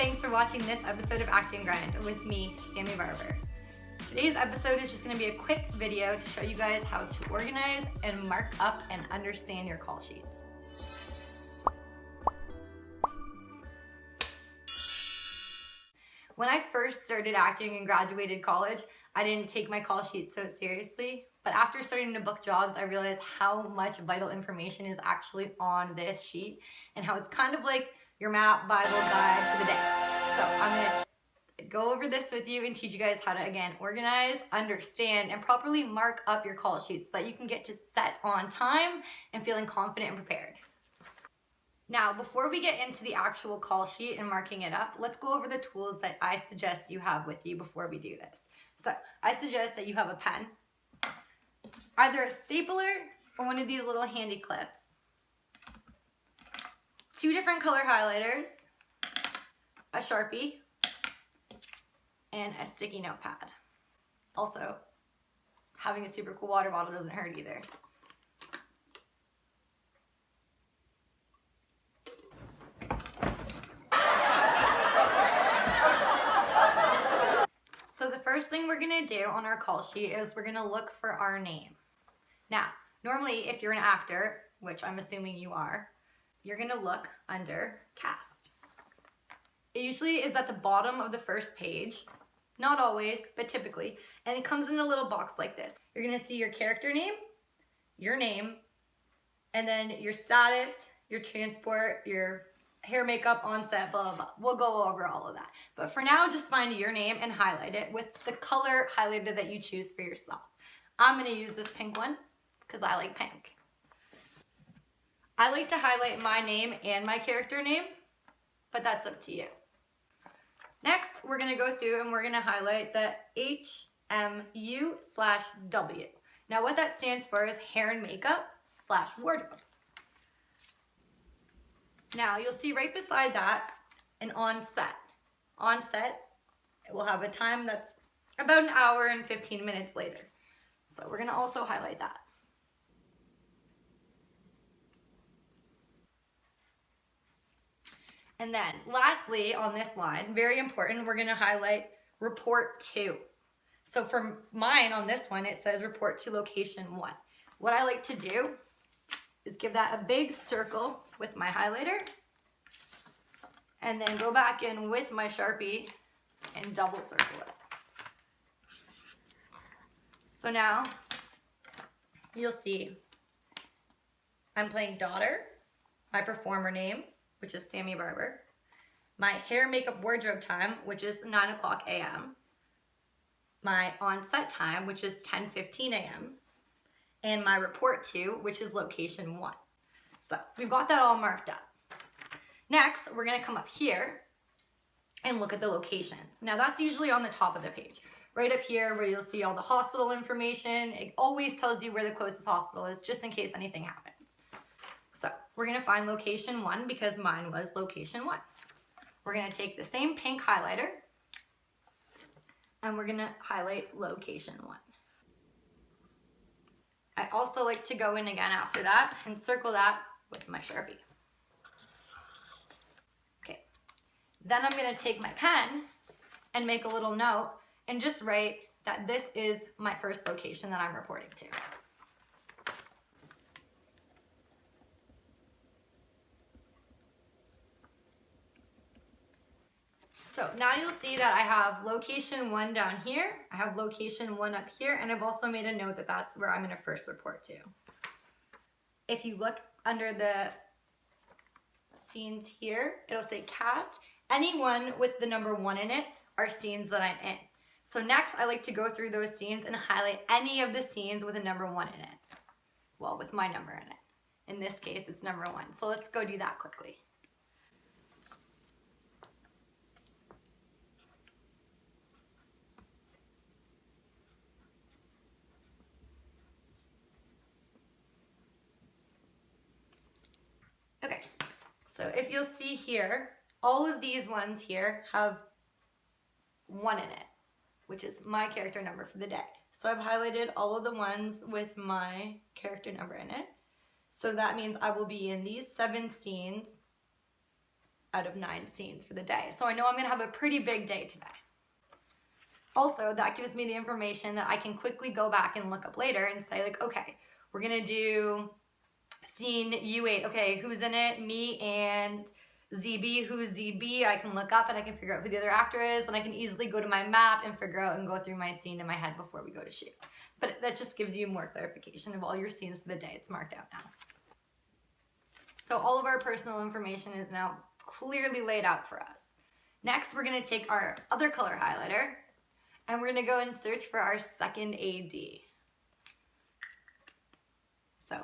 thanks for watching this episode of Actinggrind with me, Sammi Barber. Today's episode is just going to be a quick video to show you guys how to organize and mark up and understand your call sheets. When I first started acting and graduated college, I didn't take my call sheet so seriously, but after starting to book jobs, I realized how much vital information is actually on this sheet and how it's kind of like your map, Bible guide for the day. So I'm going to go over this with you and teach you guys how to, again, organize, understand, and properly mark up your call sheets so that you can get to set on time and feeling confident and prepared. Now, before we get into the actual call sheet and marking it up, let's go over the tools that I suggest you have with you before we do this. So I suggest that you have a pen, either a stapler or one of these little handy clips, 2 different color highlighters, a Sharpie, and a sticky notepad. Also, having a super cool water bottle doesn't hurt either. So the first thing we're gonna do on our call sheet is we're gonna look for our name. Now, normally if you're an actor, which I'm assuming you are, you're gonna look under cast. It usually is at the bottom of the first page, not always, but typically, and it comes in a little box like this. You're gonna see your character name, and then your status, your transport, your hair, makeup, on-set, blah, blah, blah. We'll go over all of that. But for now, just find your name and highlight it with the color highlighter that you choose for yourself. I'm gonna use this pink one because I like pink. I like to highlight my name and my character name, but that's up to you. Next, we're gonna go through and we're gonna highlight the HMU/W. Now what that stands for is hair and makeup / wardrobe. Now you'll see right beside that an on-set. On-set, it will have a time that's about 1 hour and 15 minutes later. So we're gonna also highlight that. And then lastly on this line, very important, we're gonna highlight report to. So for mine on this one, it says report to location 1. What I like to do is give that a big circle with my highlighter and then go back in with my Sharpie and double circle it. So now you'll see I'm playing daughter, my performer name, which is Sammi Barber, my hair, makeup, wardrobe time, which is 9:00 a.m., my on-set time, which is 10:15 a.m., and my report to, which is location 1. So we've got that all marked up. Next, we're gonna come up here and look at the locations. Now that's usually on the top of the page. Right up here where you'll see all the hospital information. It always tells you where the closest hospital is just in case anything happens. So we're gonna find location 1 because mine was location 1. We're gonna take the same pink highlighter and we're gonna highlight location 1. I also like to go in again after that and circle that with my Sharpie. Okay, then I'm gonna take my pen and make a little note and just write that this is my first location that I'm reporting to. So now you'll see that I have location 1 down here, I have location 1 up here, and I've also made a note that that's where I'm gonna first report to. If you look under the scenes here, it'll say cast. Anyone with the number 1 in it are scenes that I'm in. So next, I like to go through those scenes and highlight any of the scenes with a number 1 in it. Well, with my number in it. In this case, it's number 1. So let's go do that quickly. Okay, so if you'll see here, all of these ones here have 1 in it, which is my character number for the day. So I've highlighted all of the ones with my character number in it. So that means I will be in these 7 scenes out of 9 scenes for the day. So I know I'm gonna have a pretty big day today. Also, that gives me the information that I can quickly go back and look up later and say like, okay, we're gonna do scene U8. Okay, who's in it? Me and ZB. Who's ZB? I can look up and I can figure out who the other actor is, and I can easily go to my map and figure out and go through my scene in my head before we go to shoot. But that just gives you more clarification of all your scenes for the day. It's marked out now. So all of our personal information is now clearly laid out for us. Next, we're gonna take our other color highlighter and we're gonna go and search for our second AD. So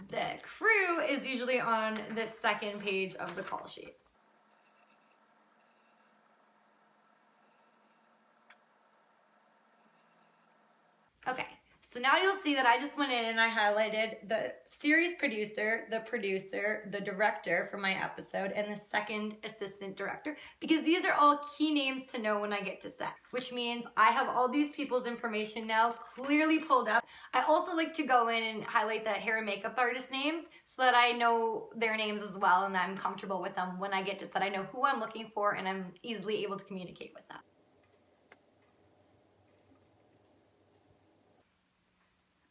the crew is usually on the second page of the call sheet. Okay, so now you'll see that I just went in and I highlighted the series producer, the director for my episode, and the second assistant director, because these are all key names to know when I get to set, which means I have all these people's information now clearly pulled up. I also like to go in and highlight the hair and makeup artist names so that I know their names as well and I'm comfortable with them when I get to set. I know who I'm looking for and I'm easily able to communicate with them.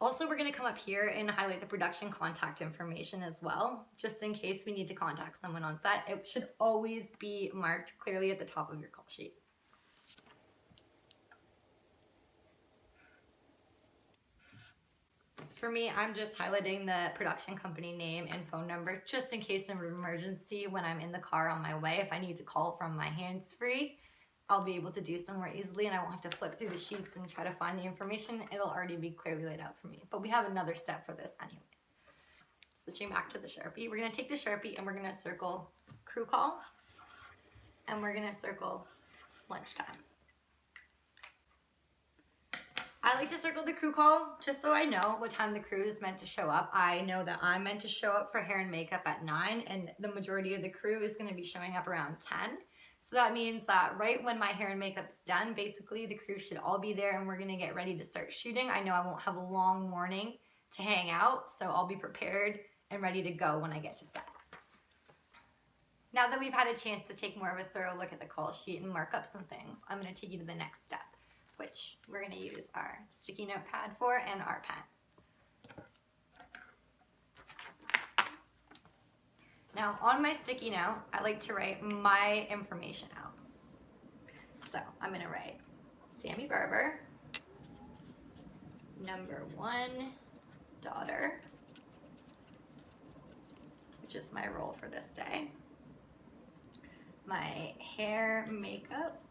Also, we're gonna come up here and highlight the production contact information as well, just in case we need to contact someone on set. It should always be marked clearly at the top of your call sheet. For me, I'm just highlighting the production company name and phone number, just in case of an emergency when I'm in the car on my way. If I need to call from my hands-free, I'll be able to do so more easily and I won't have to flip through the sheets and try to find the information. It'll already be clearly laid out for me. But we have another step for this anyways. Switching back to the Sharpie, we're gonna take the Sharpie and we're gonna circle crew call and we're gonna circle lunchtime. I like to circle the crew call just so I know what time the crew is meant to show up. I know that I'm meant to show up for hair and makeup at 9 and the majority of the crew is gonna be showing up around 10. So that means that right when my hair and makeup's done, basically the crew should all be there and we're gonna get ready to start shooting. I know I won't have a long morning to hang out, so I'll be prepared and ready to go when I get to set. Now that we've had a chance to take more of a thorough look at the call sheet and mark up some things, I'm gonna take you to the next step, which we're gonna use our sticky notepad for and our pen. Now, on my sticky note, I like to write my information out. So I'm gonna write Sammi Barber, #1 daughter, which is my role for this day. My hair makeup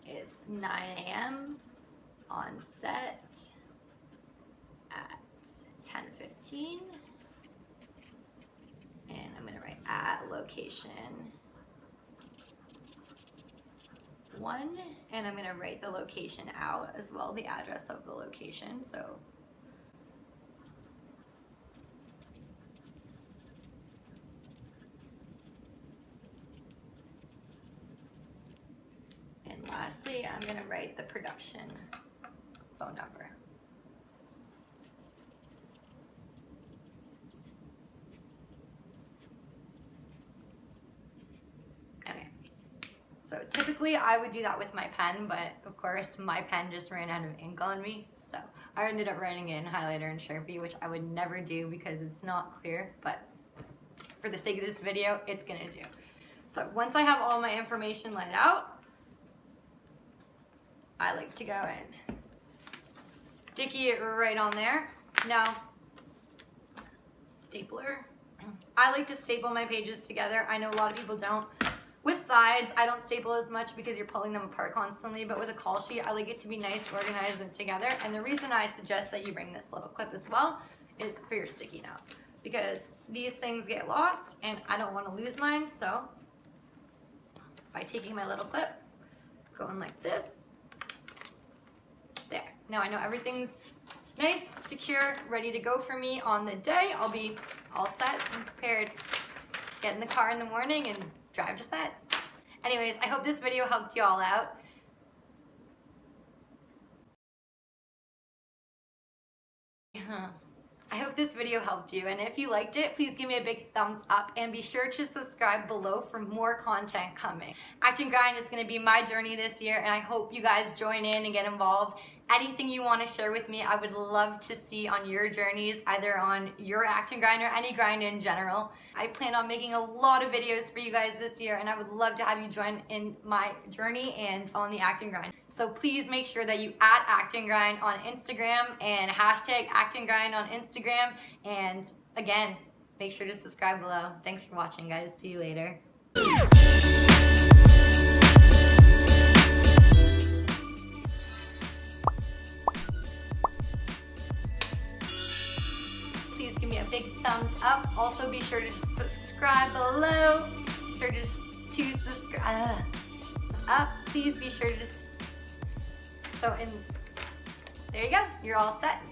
is 9 a.m. on set at 10:15. And I'm gonna write at location 1, and I'm gonna write the location out as well, the address of the location. So and lastly, I'm gonna write the production phone number. So typically I would do that with my pen, but of course my pen just ran out of ink on me. So I ended up writing it in highlighter and Sharpie, which I would never do because it's not clear, but for the sake of this video, it's gonna do. So once I have all my information laid out, I like to go and sticky it right on there. Now, stapler. I like to staple my pages together. I know a lot of people don't. With sides, I don't staple as much because you're pulling them apart constantly, but with a call sheet, I like it to be nice, organized, and together. And the reason I suggest that you bring this little clip as well is for your sticky note, because these things get lost and I don't want to lose mine. So by taking my little clip, going like this, there. Now I know everything's nice, secure, ready to go for me on the day. I'll be all set and prepared. Get in the car in the morning and drive to set. Anyways, I hope this video helped you all out. I hope this video helped you, and if you liked it, please give me a big thumbs up and be sure to subscribe below for more content coming. Actinggrind is going to be my journey this year, and I hope you guys join in and get involved. Anything you want to share with me, I would love to see on your journeys, either on your Actinggrind or any grind in general. I plan on making a lot of videos for you guys this year, and I would love to have you join in my journey and on the Actinggrind. So please make sure that you add Actinggrind on Instagram and hashtag Actinggrind on Instagram. And again, make sure to subscribe below. Thanks for watching, guys. See you later. Please give me a big thumbs up. Also be sure to subscribe below. Subscribe up. Please be sure to there you go. You're all set.